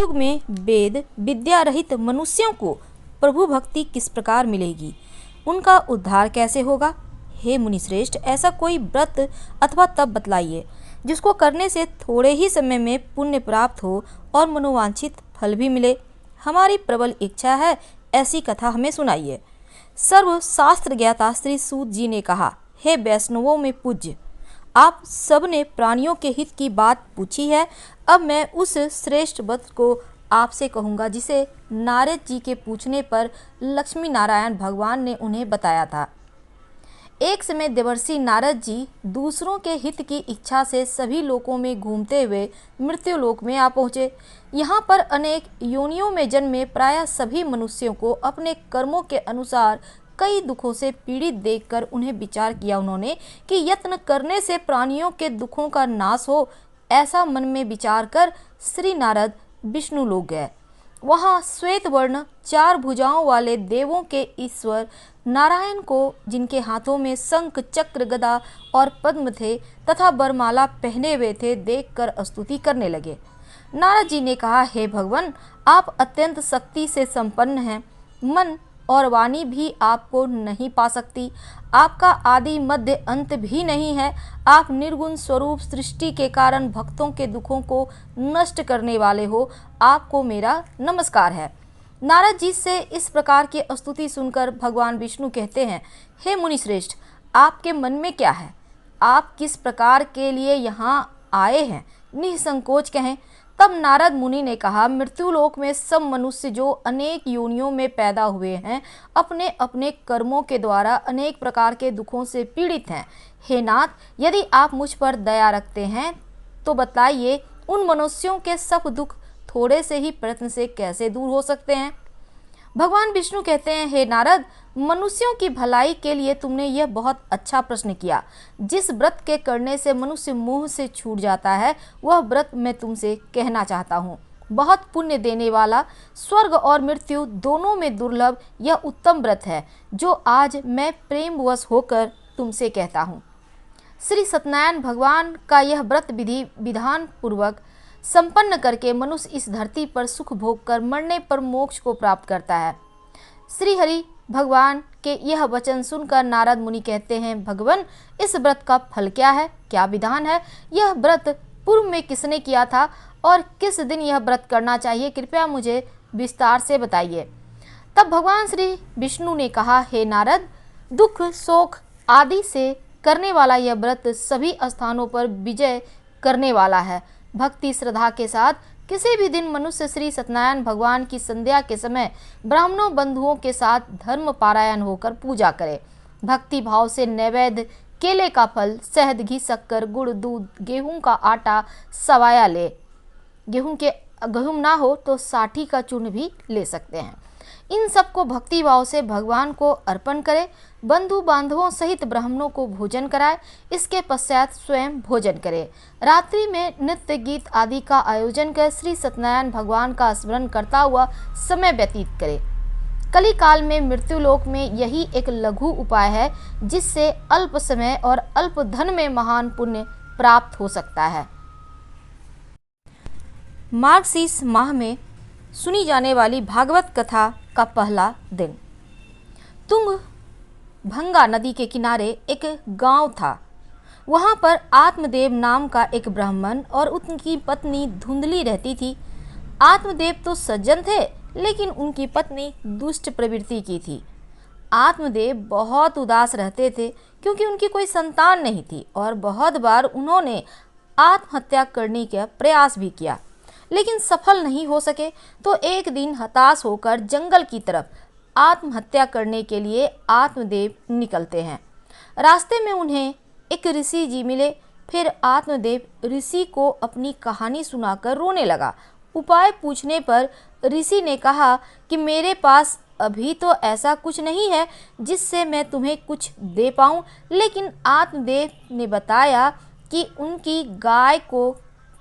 कलयुग में वेद विद्या रहित मनुष्यों को प्रभु भक्ति किस प्रकार मिलेगी, उनका उद्धार कैसे होगा। हे मुनिश्रेष्ठ, ऐसा कोई व्रत अथवा तप बतलाइए जिसको करने से थोड़े ही समय में पुण्य प्राप्त हो और मनोवांछित फल भी मिले। हमारी प्रबल इच्छा है, ऐसी कथा हमें सुनाइए। सर्वशास्त्र ज्ञाता श्री सूत जी ने कहा, हे वैष्णवों में पूज्य, आप सब ने प्राणियों के हित की बात पूछी है। अब मैं उस श्रेष्ठ व्रत को आपसे कहूँगा जिसे नारद जी के पूछने पर लक्ष्मी नारायण भगवान ने उन्हें बताया था। एक समय देवर्षि नारद जी दूसरों के हित की इच्छा से सभी लोकों में घूमते हुए मृत्यु लोक में आ पहुँचे। यहाँ पर अनेक योनियों में जन्मे प्रायः सभी मनुष्यों को अपने कर्मों के अनुसार कई दुखों से पीड़ित देखकर उन्हें विचार किया उन्होंने कि यत्न करने से प्राणियों के दुखों का नाश हो। ऐसा मन में विचार कर श्री नारद विष्णु लोक गए। वहाँ श्वेत वर्ण 4 भुजाओं वाले देवों के ईश्वर नारायण को, जिनके हाथों में शंख चक्र गदा और पद्म थे तथा बरमाला पहने हुए थे, देखकर स्तुति करने लगे। नारद जी ने कहा, हे भगवान, आप अत्यंत शक्ति से संपन्न हैं। मन और वाणी भी आपको नहीं पा सकती। आपका आदि मध्य अंत भी नहीं है। आप निर्गुण स्वरूप सृष्टि के कारण भक्तों के दुखों को नष्ट करने वाले हो। आपको मेरा नमस्कार है। नारद जी से इस प्रकार की स्तुति सुनकर भगवान विष्णु कहते हैं, हे मुनिश्रेष्ठ, आपके मन में क्या है? आप किस प्रकार के लिए यहाँ आए हैं? निसंकोच कहें। तब नारद मुनि ने कहा, मृत्युलोक में सब मनुष्य जो अनेक योनियों में पैदा हुए हैं, अपने अपने कर्मों के द्वारा अनेक प्रकार के दुखों से पीड़ित हैं। हे नाथ, यदि आप मुझ पर दया रखते हैं तो बताइए, उन मनुष्यों के सब दुख थोड़े से ही प्रयत्न से कैसे दूर हो सकते हैं। भगवान विष्णु कहते हैं, हे नारद, मनुष्यों की भलाई के लिए तुमने यह बहुत अच्छा प्रश्न किया। जिस व्रत के करने से मनुष्य मोह से छूट जाता है, वह व्रत मैं तुमसे कहना चाहता हूँ। बहुत पुण्य देने वाला, स्वर्ग और मृत्यु दोनों में दुर्लभ यह उत्तम व्रत है जो आज मैं प्रेमवश होकर तुमसे कहता हूँ। श्री सत्यनारायण भगवान का यह व्रत विधि विधान पूर्वक संपन्न करके मनुष्य इस धरती पर सुख भोग कर मरने पर मोक्ष को प्राप्त करता है। श्री हरि भगवान के यह वचन सुनकर नारद मुनि कहते हैं, भगवान, इस व्रत का फल क्या है, क्या विधान है? यह व्रत पूर्व में किसने किया था और किस दिन यह व्रत करना चाहिए? कृपया मुझे विस्तार से बताइए। तब भगवान श्री विष्णु ने कहा, हे नारद, दुख शोक आदि से करने वाला यह व्रत सभी स्थानों पर विजय करने वाला है। भक्ति श्रद्धा के साथ किसी भी दिन मनुष्य श्री सत्यनारायण भगवान की संध्या के समय ब्राह्मणों बंधुओं के साथ धर्म पारायण होकर पूजा करे। भक्ति भाव से नैवेद्य केले का फल, शहद, घी, शक्कर, गुड़, दूध, गेहूं का आटा, सवाया ले। गेहूं ना हो तो साठी का चूर्ण भी ले सकते हैं। इन सबको भक्ति भाव से भगवान को अर्पण करे। बंधु बांधवों सहित ब्राह्मणों को भोजन कराए। इसके पश्चात स्वयं भोजन करे। रात्रि में नृत्य गीत आदि का आयोजन कर श्री सत्यनारायण भगवान का स्मरण करता हुआ समय व्यतीत करे। कली काल में मृत्युलोक में यही एक लघु उपाय है जिससे अल्प समय और अल्प धन में महान पुण्य प्राप्त हो सकता है। मार्गशीर्ष माह में सुनी जाने वाली भागवत कथा का पहला दिन। तुंगभंगा नदी के किनारे एक गांव था। वहां पर आत्मदेव नाम का एक ब्राह्मण और उनकी पत्नी धुंधली रहती थी। आत्मदेव तो सज्जन थे, लेकिन उनकी पत्नी दुष्ट प्रवृत्ति की थी। आत्मदेव बहुत उदास रहते थे क्योंकि उनकी कोई संतान नहीं थी और बहुत बार उन्होंने आत्महत्या करने का प्रयास भी किया, लेकिन सफल नहीं हो सके। तो एक दिन हताश होकर जंगल की तरफ आत्महत्या करने के लिए आत्मदेव निकलते हैं। रास्ते में उन्हें एक ऋषि जी मिले। फिर आत्मदेव ऋषि को अपनी कहानी सुनाकर रोने लगा। उपाय पूछने पर ऋषि ने कहा कि मेरे पास अभी तो ऐसा कुछ नहीं है जिससे मैं तुम्हें कुछ दे पाऊँ, लेकिन आत्मदेव ने बताया कि उनकी गाय को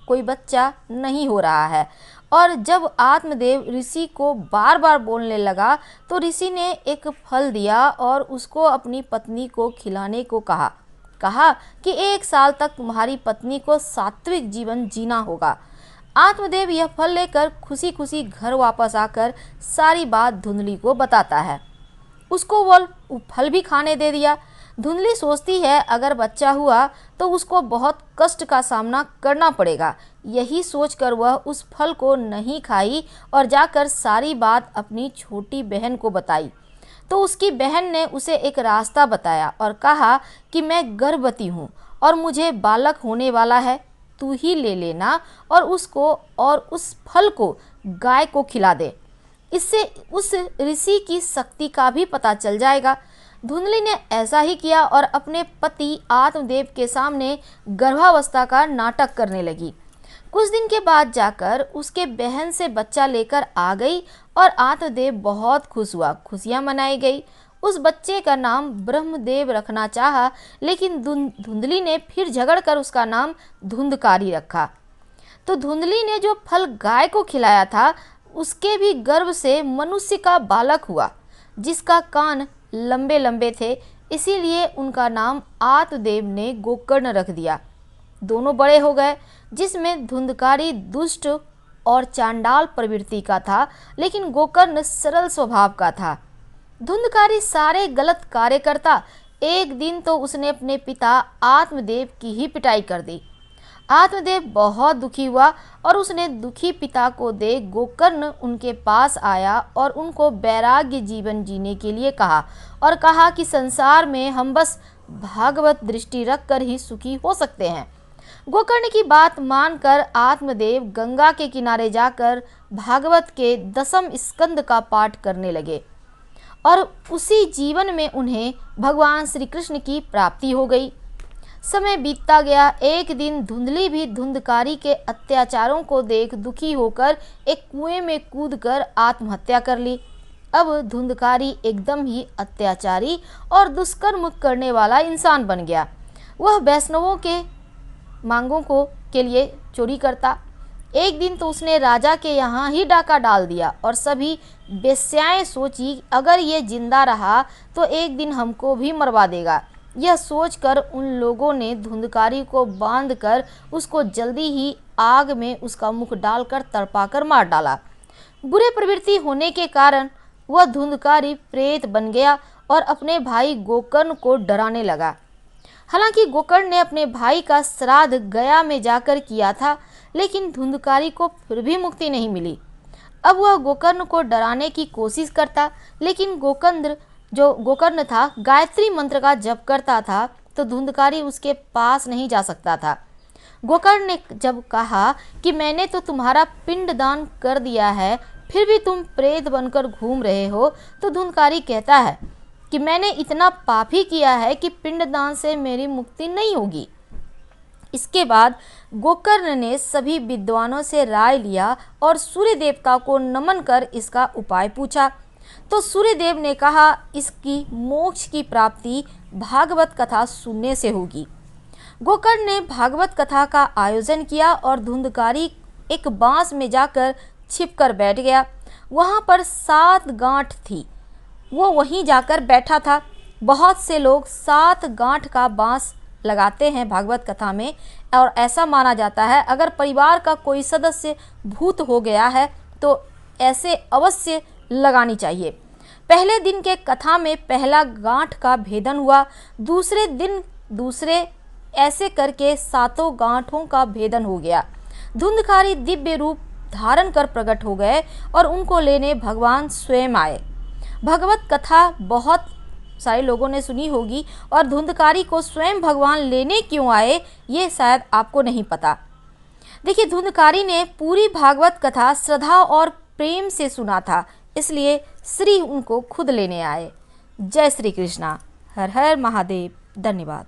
कोई बच्चा नहीं हो रहा है। और जब आत्मदेव ऋषि को बार बार बोलने लगा तो ऋषि ने एक फल दिया और उसको अपनी पत्नी को खिलाने को कहा कि 1 साल तक तुम्हारी पत्नी को सात्विक जीवन जीना होगा। आत्मदेव यह फल लेकर खुशी खुशी घर वापस आकर सारी बात धुंधली को बताता है। उसको वो फल भी खाने दे दिया। धुंधली सोचती है अगर बच्चा हुआ तो उसको बहुत कष्ट का सामना करना पड़ेगा। यही सोचकर वह उस फल को नहीं खाई और जाकर सारी बात अपनी छोटी बहन को बताई। तो उसकी बहन ने उसे एक रास्ता बताया और कहा कि मैं गर्भवती हूँ और मुझे बालक होने वाला है, तू ही ले लेना और उसको और उस फल को गाय को खिला दे। इससे उस ऋषि की शक्ति का भी पता चल जाएगा। धुंधली ने ऐसा ही किया और अपने पति आत्मदेव के सामने गर्भावस्था का नाटक करने लगी। कुछ दिन के बाद जाकर उसके बहन से बच्चा लेकर आ गई और आत्मदेव बहुत खुश हुआ। खुशियां मनाई गई। उस बच्चे का नाम ब्रह्मदेव रखना चाहा, लेकिन धुंधली ने फिर झगड़कर उसका नाम धुंधकारी रखा। तो धुंधली ने जो फल गाय को खिलाया था उसके भी गर्भ से मनुष्य का बालक हुआ, जिसका कान लंबे लंबे थे, इसीलिए उनका नाम आत्मदेव ने गोकर्ण रख दिया। दोनों बड़े हो गए, जिसमें धुंधकारी दुष्ट और चांडाल प्रवृत्ति का था, लेकिन गोकर्ण सरल स्वभाव का था। धुंधकारी सारे गलत कार्य करता। एक दिन तो उसने अपने पिता आत्मदेव की ही पिटाई कर दी। आत्मदेव बहुत दुखी हुआ और उसने दुखी पिता को देख गोकर्ण उनके पास आया और उनको वैराग्य जीवन जीने के लिए कहा और कहा कि संसार में हम बस भागवत दृष्टि रखकर ही सुखी हो सकते हैं। गोकर्ण की बात मानकर आत्मदेव गंगा के किनारे जाकर भागवत के 10वें स्कंद का पाठ करने लगे और उसी जीवन में उन्हें भगवान श्री कृष्ण की प्राप्ति हो गई। समय बीतता गया। एक दिन धुंधली भी धुंधकारी के अत्याचारों को देख दुखी होकर एक कुएं में कूदकर आत्महत्या कर ली। अब धुंधकारी एकदम ही अत्याचारी और दुष्कर्म करने वाला इंसान बन गया। वह वैष्णवों के मांगों को के लिए चोरी करता। एक दिन तो उसने राजा के यहाँ ही डाका डाल दिया और सभी वेश्याएं सोची अगर ये जिंदा रहा तो एक दिन हमको भी मरवा देगा। यह सोचकर उन लोगों ने धुंधकारी को बांधकर उसको जल्दी ही आग में उसका मुख डालकर तड़पाकर मार डाला। बुरे प्रवृत्ति होने के कारण वह धुंधकारी प्रेत बन गया और अपने भाई गोकर्ण को डराने लगा। हालांकि गोकर्ण ने अपने भाई का श्राद्ध गया में जाकर किया था, लेकिन धुंधकारी को फिर भी मुक्ति नहीं मिली। अब वह गोकर्ण को डराने की कोशिश करता, लेकिन गोकर्ण था गायत्री मंत्र का जप करता था, तो धुंधकारी उसके पास नहीं जा सकता था। गोकर्ण ने जब कहा कि मैंने तो तुम्हारा पिंडदान कर दिया है, फिर भी तुम प्रेत बनकर घूम रहे हो, तो धुंधकारी कहता है कि मैंने इतना पाप ही किया है कि पिंडदान से मेरी मुक्ति नहीं होगी। इसके बाद गोकर्ण ने सभी विद्वानों से राय लिया और सूर्य देवता को नमन कर इसका उपाय पूछा। तो सूर्यदेव ने कहा इसकी मोक्ष की प्राप्ति भागवत कथा सुनने से होगी। गोकर्ण ने भागवत कथा का आयोजन किया और धुंधकारी एक बांस में जाकर छिपकर बैठ गया। वहाँ पर 7 गांठ थी, वो वहीं जाकर बैठा था। बहुत से लोग 7 गांठ का बांस लगाते हैं भागवत कथा में, और ऐसा माना जाता है अगर परिवार का कोई सदस्य भूत हो गया है तो ऐसे अवश्य लगानी चाहिए। पहले दिन के कथा में पहला गांठ का भेदन हुआ, दूसरे दिन दूसरे, ऐसे करके 7 गांठों का भेदन हो गया। धुंधकारी दिव्य रूप धारण कर प्रकट हो गए और उनको लेने भगवान स्वयं आए। भगवत कथा बहुत सारे लोगों ने सुनी होगी और धुंधकारी को स्वयं भगवान लेने क्यों आए ये शायद आपको नहीं पता। देखिए, धुंधकारी ने पूरी भागवत कथा श्रद्धा और प्रेम से सुना था, इसलिए श्री उनको खुद लेने आए। जय श्री कृष्णा। हर हर महादेव। धन्यवाद।